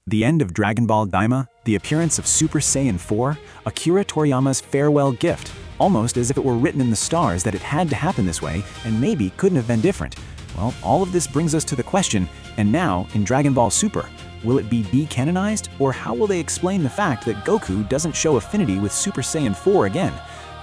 The end of Dragon Ball Daima, the appearance of Super Saiyan 4, Akira Toriyama's farewell gift, almost as if it were written in the stars that it had to happen this way and maybe couldn't have been different. Well, all of this brings us to the question, and now in Dragon Ball Super, will it be decanonized, or how will they explain the fact that Goku doesn't show affinity with Super Saiyan 4 again?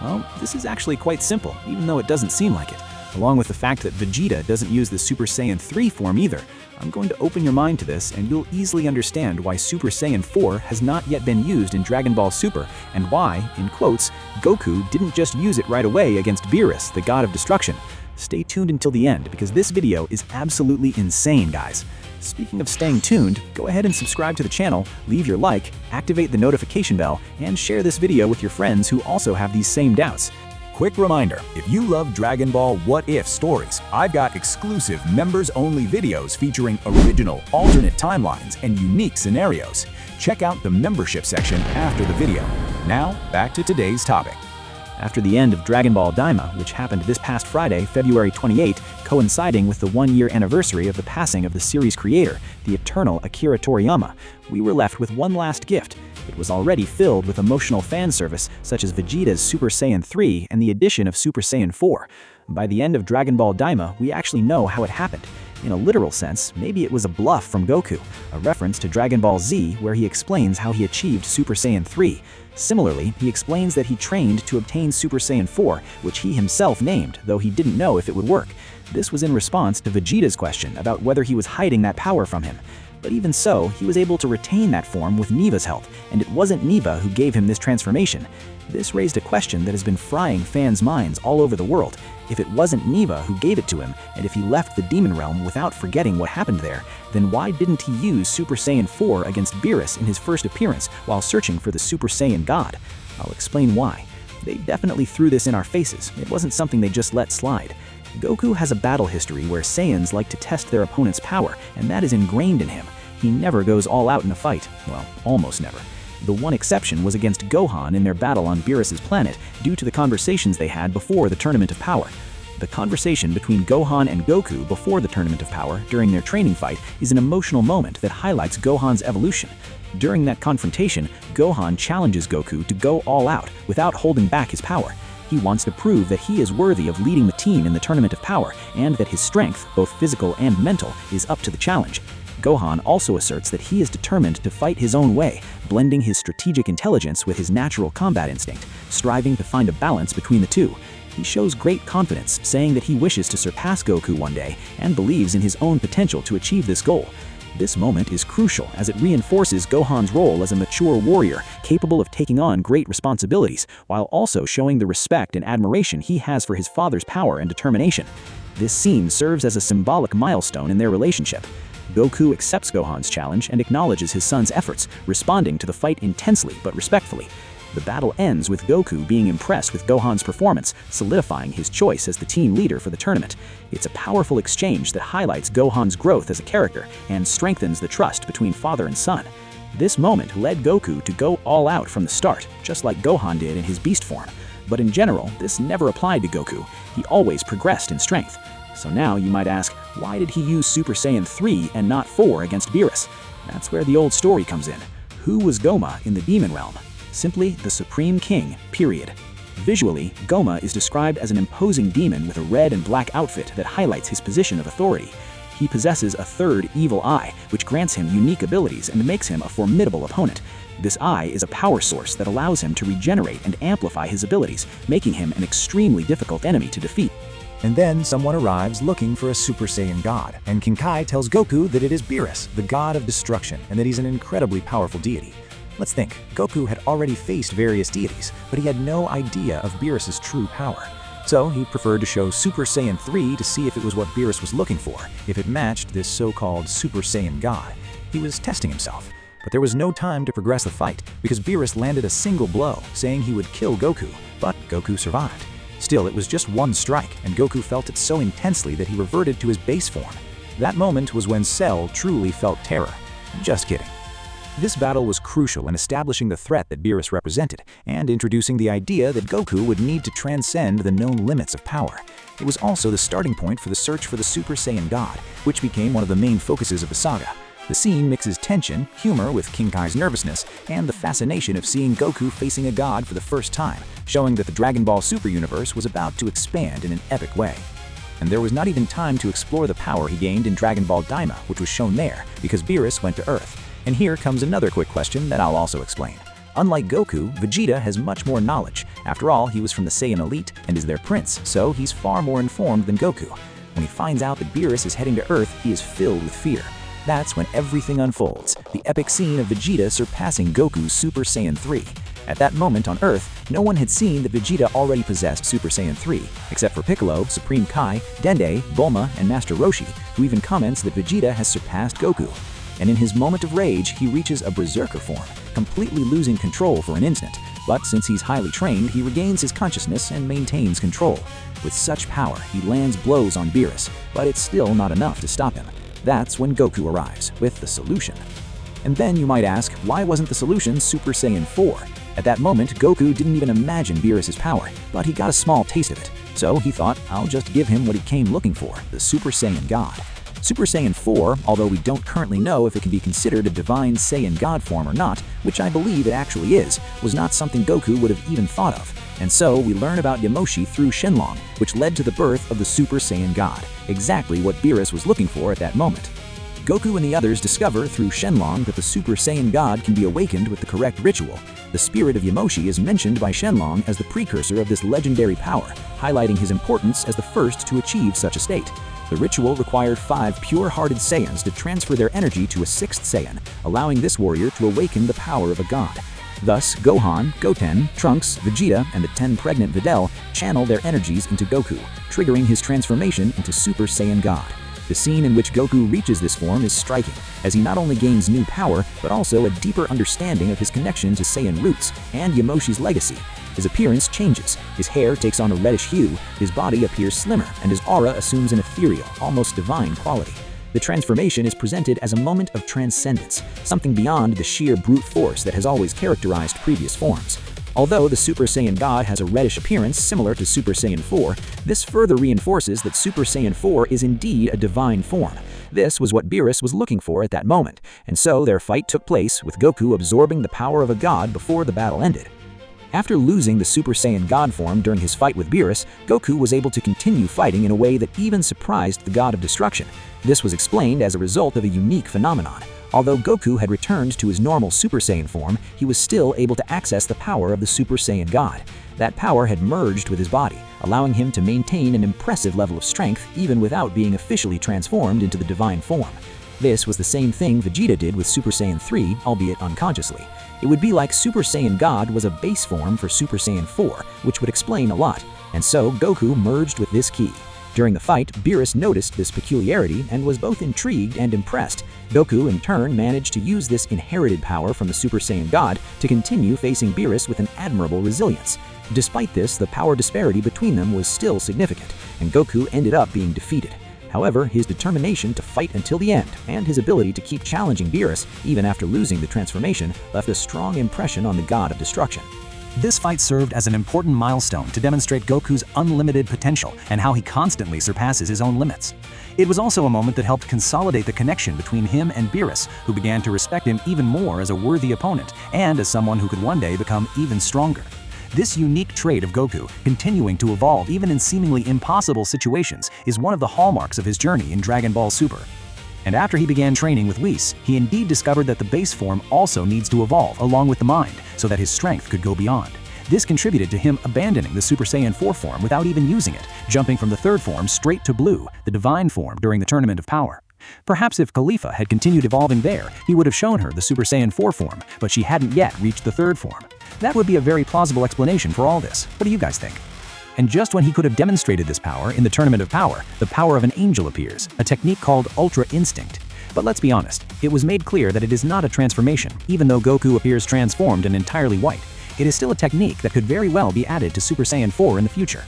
Well, this is actually quite simple, even though it doesn't seem like it. Along with the fact that Vegeta doesn't use the Super Saiyan 3 form either, I'm going to open your mind to this and you'll easily understand why Super Saiyan 4 has not yet been used in Dragon Ball Super, and why, in quotes, Goku didn't just use it right away against Beerus, the god of destruction. Stay tuned until the end because this video is absolutely insane, guys. Speaking of staying tuned, go ahead and subscribe to the channel, leave your like, activate the notification bell, and share this video with your friends who also have these same doubts. Quick reminder, if you love Dragon Ball What If stories, I've got exclusive members-only videos featuring original, alternate timelines and unique scenarios. Check out the membership section after the video. Now, back to today's topic. After the end of Dragon Ball Daima, which happened this past Friday, February 28, coinciding with the one-year anniversary of the passing of the series creator, the eternal Akira Toriyama, we were left with one last gift. It was already filled with emotional fan service, such as Vegeta's Super Saiyan 3 and the addition of Super Saiyan 4. By the end of Dragon Ball Daima, we actually know how it happened. In a literal sense, maybe it was a bluff from Goku, a reference to Dragon Ball Z where he explains how he achieved Super Saiyan 3. Similarly, he explains that he trained to obtain Super Saiyan 4, which he himself named, though he didn't know if it would work. This was in response to Vegeta's question about whether he was hiding that power from him. But even so, he was able to retain that form with Neva's help, and it wasn't Neva who gave him this transformation. This raised a question that has been frying fans' minds all over the world. If it wasn't Neva who gave it to him, and if he left the Demon Realm without forgetting what happened there, then why didn't he use Super Saiyan 4 against Beerus in his first appearance while searching for the Super Saiyan God? I'll explain why. They definitely threw this in our faces. It wasn't something they just let slide. Goku has a battle history where Saiyans like to test their opponent's power, and that is ingrained in him. He never goes all out in a fight. Well, almost never. The one exception was against Gohan in their battle on Beerus' planet due to the conversations they had before the Tournament of Power. The conversation between Gohan and Goku before the Tournament of Power during their training fight is an emotional moment that highlights Gohan's evolution. During that confrontation, Gohan challenges Goku to go all out without holding back his power. He wants to prove that he is worthy of leading the team in the Tournament of Power and that his strength, both physical and mental, is up to the challenge. Gohan also asserts that he is determined to fight his own way, blending his strategic intelligence with his natural combat instinct, striving to find a balance between the two. He shows great confidence, saying that he wishes to surpass Goku one day and believes in his own potential to achieve this goal. This moment is crucial as it reinforces Gohan's role as a mature warrior capable of taking on great responsibilities, while also showing the respect and admiration he has for his father's power and determination. This scene serves as a symbolic milestone in their relationship. Goku accepts Gohan's challenge and acknowledges his son's efforts, responding to the fight intensely but respectfully. The battle ends with Goku being impressed with Gohan's performance, solidifying his choice as the team leader for the tournament. It's a powerful exchange that highlights Gohan's growth as a character and strengthens the trust between father and son. This moment led Goku to go all out from the start, just like Gohan did in his beast form. But in general, this never applied to Goku. He always progressed in strength. So now you might ask, why did he use Super Saiyan 3 and not 4 against Beerus? That's where the old story comes in. Who was Goma in the Demon Realm? Simply the Supreme King, period. Visually, Goma is described as an imposing demon with a red and black outfit that highlights his position of authority. He possesses a third evil eye, which grants him unique abilities and makes him a formidable opponent. This eye is a power source that allows him to regenerate and amplify his abilities, making him an extremely difficult enemy to defeat. And then someone arrives looking for a Super Saiyan God, and King Kai tells Goku that it is Beerus, the god of destruction, and that he's an incredibly powerful deity. Let's think, Goku had already faced various deities, but he had no idea of Beerus' true power. So he preferred to show Super Saiyan 3 to see if it was what Beerus was looking for, if it matched this so-called Super Saiyan God. He was testing himself. But there was no time to progress the fight, because Beerus landed a single blow, saying he would kill Goku, but Goku survived. Still, it was just one strike, and Goku felt it so intensely that he reverted to his base form. That moment was when Cell truly felt terror. Just kidding. This battle was crucial in establishing the threat that Beerus represented, and introducing the idea that Goku would need to transcend the known limits of power. It was also the starting point for the search for the Super Saiyan God, which became one of the main focuses of the saga. The scene mixes tension, humor with King Kai's nervousness, and the fascination of seeing Goku facing a god for the first time, showing that the Dragon Ball Super universe was about to expand in an epic way. And there was not even time to explore the power he gained in Dragon Ball Daima, which was shown there, because Beerus went to Earth. And here comes another quick question that I'll also explain. Unlike Goku, Vegeta has much more knowledge. After all, he was from the Saiyan elite and is their prince, so he's far more informed than Goku. When he finds out that Beerus is heading to Earth, he is filled with fear. That's when everything unfolds, the epic scene of Vegeta surpassing Goku's Super Saiyan 3. At that moment on Earth, no one had seen that Vegeta already possessed Super Saiyan 3, except for Piccolo, Supreme Kai, Dende, Bulma, and Master Roshi, who even comments that Vegeta has surpassed Goku. And in his moment of rage, he reaches a berserker form, completely losing control for an instant. But since he's highly trained, he regains his consciousness and maintains control. With such power, he lands blows on Beerus, but it's still not enough to stop him. That's when Goku arrives, with the solution. And then you might ask, why wasn't the solution Super Saiyan 4? At that moment, Goku didn't even imagine Beerus' power, but he got a small taste of it. So he thought, I'll just give him what he came looking for, the Super Saiyan God. Super Saiyan 4, although we don't currently know if it can be considered a divine Saiyan God form or not, which I believe it actually is, was not something Goku would have even thought of. And so we learn about Yamoshi through Shenlong, which led to the birth of the Super Saiyan God, exactly what Beerus was looking for at that moment. Goku and the others discover through Shenlong that the Super Saiyan God can be awakened with the correct ritual. The spirit of Yamoshi is mentioned by Shenlong as the precursor of this legendary power, highlighting his importance as the first to achieve such a state. The ritual required 5 pure-hearted Saiyans to transfer their energy to a 6th Saiyan, allowing this warrior to awaken the power of a god. Thus, Gohan, Goten, Trunks, Vegeta, and the 10 pregnant Videl channel their energies into Goku, triggering his transformation into Super Saiyan God. The scene in which Goku reaches this form is striking, as he not only gains new power, but also a deeper understanding of his connection to Saiyan roots and Yamoshi's legacy. His appearance changes, his hair takes on a reddish hue, his body appears slimmer, and his aura assumes an ethereal, almost divine quality. The transformation is presented as a moment of transcendence, something beyond the sheer brute force that has always characterized previous forms. Although the Super Saiyan God has a reddish appearance similar to Super Saiyan 4, this further reinforces that Super Saiyan 4 is indeed a divine form. This was what Beerus was looking for at that moment, and so their fight took place with Goku absorbing the power of a god before the battle ended. After losing the Super Saiyan God form during his fight with Beerus, Goku was able to continue fighting in a way that even surprised the God of Destruction. This was explained as a result of a unique phenomenon. Although Goku had returned to his normal Super Saiyan form, he was still able to access the power of the Super Saiyan God. That power had merged with his body, allowing him to maintain an impressive level of strength even without being officially transformed into the divine form. This was the same thing Vegeta did with Super Saiyan 3, albeit unconsciously. It would be like Super Saiyan God was a base form for Super Saiyan 4, which would explain a lot, and so Goku merged with this key. During the fight, Beerus noticed this peculiarity and was both intrigued and impressed. Goku, in turn, managed to use this inherited power from the Super Saiyan God to continue facing Beerus with an admirable resilience. Despite this, the power disparity between them was still significant, and Goku ended up being defeated. However, his determination to fight until the end and his ability to keep challenging Beerus, even after losing the transformation, left a strong impression on the God of Destruction. This fight served as an important milestone to demonstrate Goku's unlimited potential and how he constantly surpasses his own limits. It was also a moment that helped consolidate the connection between him and Beerus, who began to respect him even more as a worthy opponent and as someone who could one day become even stronger. This unique trait of Goku, continuing to evolve even in seemingly impossible situations, is one of the hallmarks of his journey in Dragon Ball Super. And after he began training with Whis, he indeed discovered that the base form also needs to evolve along with the mind, so that his strength could go beyond. This contributed to him abandoning the Super Saiyan 4 form without even using it, jumping from the third form straight to Blue, the divine form, during the Tournament of Power. Perhaps if Khalifa had continued evolving there, he would have shown her the Super Saiyan 4 form, but she hadn't yet reached the third form. That would be a very plausible explanation for all this. What do you guys think? And just when he could have demonstrated this power in the Tournament of Power, the power of an angel appears, a technique called Ultra Instinct. But let's be honest, it was made clear that it is not a transformation, even though Goku appears transformed and entirely white. It is still a technique that could very well be added to Super Saiyan 4 in the future.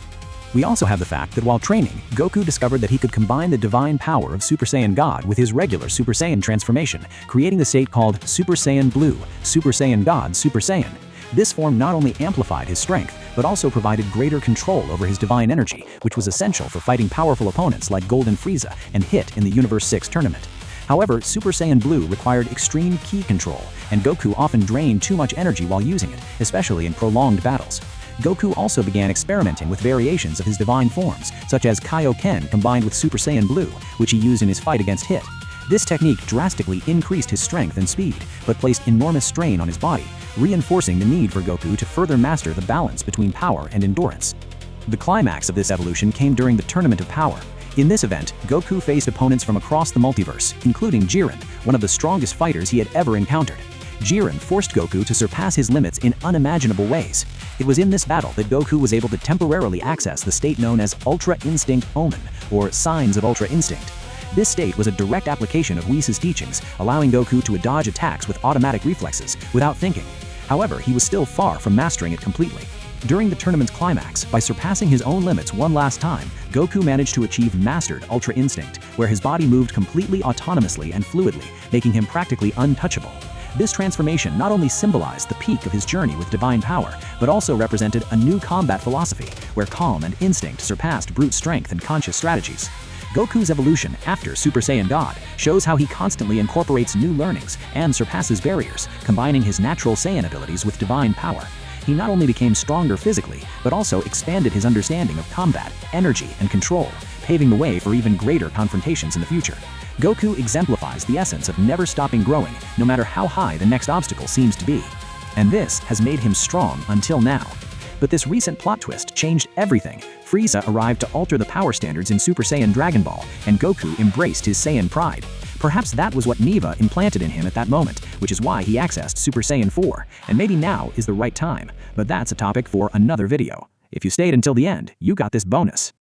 We also have the fact that while training, Goku discovered that he could combine the divine power of Super Saiyan God with his regular Super Saiyan transformation, creating the state called Super Saiyan Blue, Super Saiyan God Super Saiyan. This form not only amplified his strength, but also provided greater control over his divine energy, which was essential for fighting powerful opponents like Golden Frieza and Hit in the Universe 6 tournament. However, Super Saiyan Blue required extreme ki control, and Goku often drained too much energy while using it, especially in prolonged battles. Goku also began experimenting with variations of his divine forms, such as Kaioken combined with Super Saiyan Blue, which he used in his fight against Hit. This technique drastically increased his strength and speed, but placed enormous strain on his body, reinforcing the need for Goku to further master the balance between power and endurance. The climax of this evolution came during the Tournament of Power. In this event, Goku faced opponents from across the multiverse, including Jiren, one of the strongest fighters he had ever encountered. Jiren forced Goku to surpass his limits in unimaginable ways. It was in this battle that Goku was able to temporarily access the state known as Ultra Instinct Omen, or Signs of Ultra Instinct. This state was a direct application of Whis' teachings, allowing Goku to dodge attacks with automatic reflexes, without thinking. However, he was still far from mastering it completely. During the tournament's climax, by surpassing his own limits one last time, Goku managed to achieve mastered Ultra Instinct, where his body moved completely autonomously and fluidly, making him practically untouchable. This transformation not only symbolized the peak of his journey with divine power, but also represented a new combat philosophy, where calm and instinct surpassed brute strength and conscious strategies. Goku's evolution after Super Saiyan God shows how he constantly incorporates new learnings and surpasses barriers, combining his natural Saiyan abilities with divine power. He not only became stronger physically, but also expanded his understanding of combat, energy, and control, paving the way for even greater confrontations in the future. Goku exemplifies the essence of never stopping growing, no matter how high the next obstacle seems to be. And this has made him strong until now. But this recent plot twist changed everything. Frieza arrived to alter the power standards in Super Saiyan Dragon Ball, and Goku embraced his Saiyan pride. Perhaps that was what Neva implanted in him at that moment, which is why he accessed Super Saiyan 4, and maybe now is the right time. But that's a topic for another video. If you stayed until the end, you got this bonus.